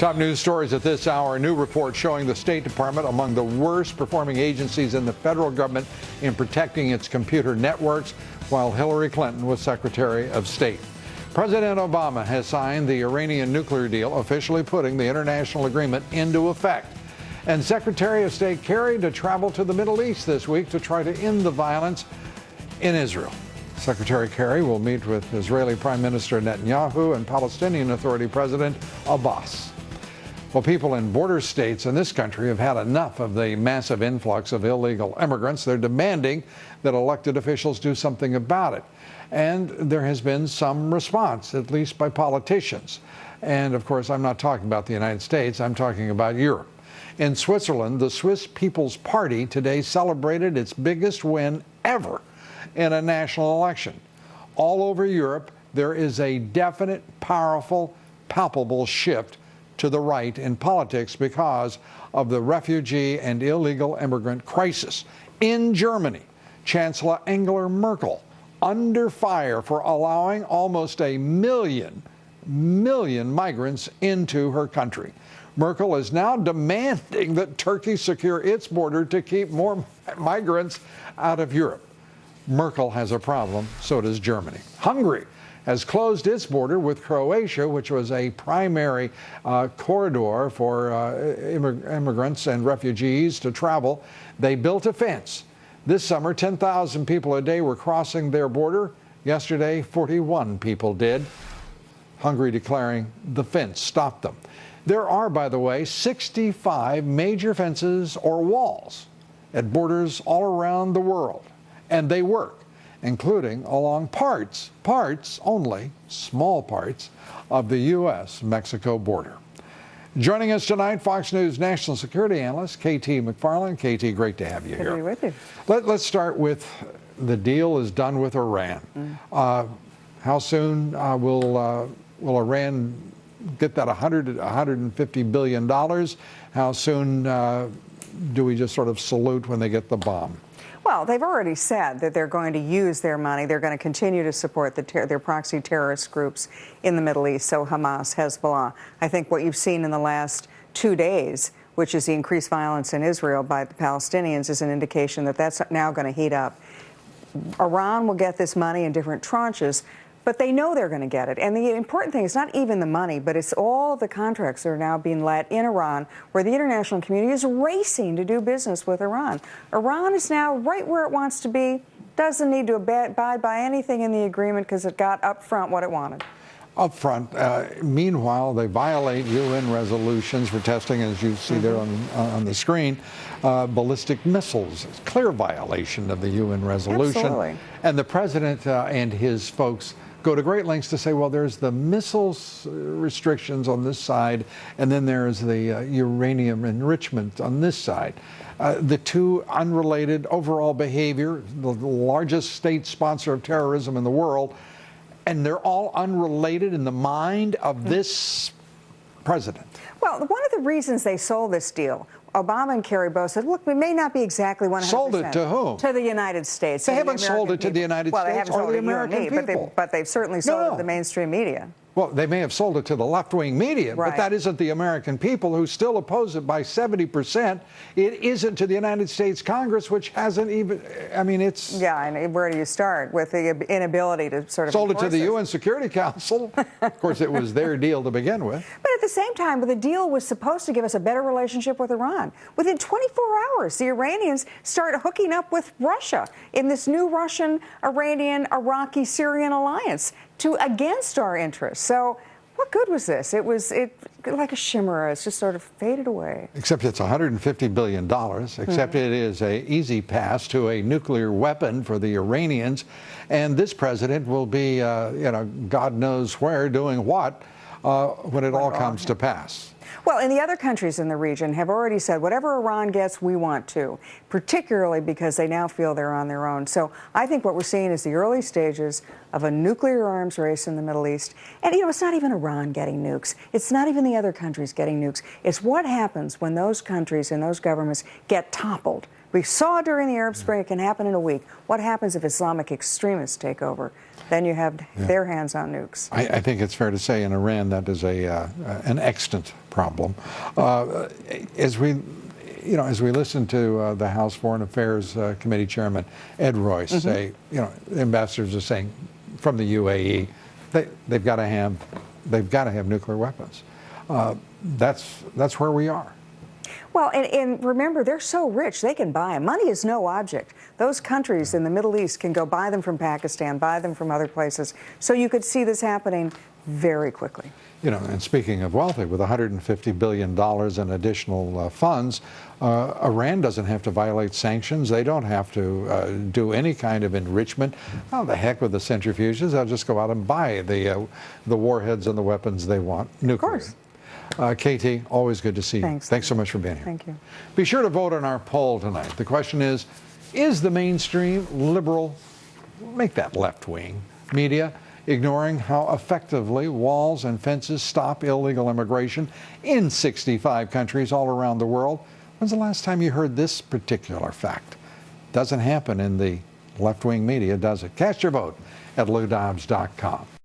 Top news stories at this hour. A new report showing the State Department among the worst performing agencies in the federal government in protecting its computer networks, while Hillary Clinton was Secretary of State. President Obama has signed the Iranian nuclear deal, officially putting the international agreement into effect. And Secretary of State Kerry to travel to the Middle East this week to try to end the violence in Israel. Secretary Kerry will meet with Israeli Prime Minister Netanyahu and Palestinian Authority President Abbas. Well, people in border states in this country have had enough of the massive influx of illegal immigrants. They're demanding that elected officials do something about it. And there has been some response, at least by politicians. And of course, I'm not talking about the United States, I'm talking about Europe. In Switzerland, the Swiss People's Party today celebrated its biggest win ever in a national election. All over Europe, there is a definite, powerful, palpable shift to the right in politics because of the refugee and illegal immigrant crisis. In Germany, Chancellor Angela Merkel under fire for allowing almost a million migrants into her country. Merkel is now demanding that Turkey secure its border to keep more migrants out of Europe. Merkel has a problem, so does Germany. Hungary has closed its border with Croatia, which was a primary corridor for immigrants and refugees to travel. They built a fence. This summer, 10,000 people a day were crossing their border. Yesterday, 41 people did. Hungary declaring the fence stopped them. There are, by the way, 65 major fences or walls at borders all around the world, and they work, including along parts only, small parts, of the U.S.-Mexico border. Joining us tonight, Fox News national security analyst K.T. McFarland. K.T., great to have you here. Good to be with you. Let's start with the deal is done with Iran. How soon will Iran get that $150 billion? How soon do we just sort of salute when they get the bomb? Well, they've already said that they're going to use their money. They're going to continue to support their proxy terrorist groups in the Middle East, so Hamas, Hezbollah. I think what you've seen in the last 2 days, which is the increased violence in Israel by the Palestinians, is an indication that that's now going to heat up. Iran will get this money in different tranches, but they know they're going to get it. And the important thing is not even the money, but it's all of the contracts that are now being let in Iran, where the international community is racing to do business with Iran. Iran is now right where it wants to be, doesn't need to abide by anything in the agreement because it got up front what it wanted. Up front. Meanwhile, they violate UN resolutions for testing, as you see there on the screen, ballistic missiles. It's a clear violation of the UN resolution. Absolutely. And the president and his folks go to great lengths to say, well, there's the missiles restrictions on this side, and then there's the uranium enrichment on this side. The two unrelated overall behavior, the largest state sponsor of terrorism in the world, and they're all unrelated in the mind of this president. Well, one of the reasons they sold this deal, Obama and Kerry both said, look, we may not be exactly 100%. Sold it to whom? To the United States. They haven't sold it to the United States or the American people. But they've certainly sold it to the mainstream media. Well, they may have sold it to the left-wing media, but that isn't the American people, who still oppose it by 70%. It isn't to the United States Congress, which hasn't even, I mean, it's... Yeah, and where do you start with the inability to sort of... Sold it to the UN Security Council. Of course, it was their deal to begin with. But at the same time, the deal was supposed to give us a better relationship with Iran. Within 24 hours, the Iranians start hooking up with Russia in this new Russian, Iranian, Iraqi, Syrian alliance against our interests. So what good was this? It was like a chimera. It's just sort of faded away. Except it's $150 billion, except it is an easy pass to a nuclear weapon for the Iranians. And this president will be, God knows where, doing what, when it all comes to pass. Well, and the other countries in the region have already said whatever Iran gets, we want to, particularly because they now feel they're on their own. So I think what we're seeing is the early stages of a nuclear arms race in the Middle East. And, it's not even Iran getting nukes. It's not even the other countries getting nukes. It's what happens when those countries and those governments get toppled. We saw during the Arab Spring it can happen in a week. What happens if Islamic extremists take over? Then you have their hands on nukes. I think it's fair to say in Iran that is an extant problem. As we listen to the House Foreign Affairs Committee Chairman Ed Royce say, the ambassadors are saying from the UAE, they've got to have nuclear weapons. That's where we are. Well, and remember, they're so rich, they can buy them. Money is no object. Those countries in the Middle East can go buy them from Pakistan, buy them from other places. So you could see this happening very quickly. And speaking of wealthy, with $150 billion in additional funds, Iran doesn't have to violate sanctions. They don't have to do any kind of enrichment. Oh, the heck with the centrifuges. They'll just go out and buy the warheads and the weapons they want, nuclear. Of course. KT, always good to see you. Thanks. Thanks so much for being here. Thank you. Be sure to vote on our poll tonight. The question is the mainstream liberal, make that left-wing, media ignoring how effectively walls and fences stop illegal immigration in 65 countries all around the world? When's the last time you heard this particular fact? Doesn't happen in the left-wing media, does it? Cast your vote at LouDobbs.com.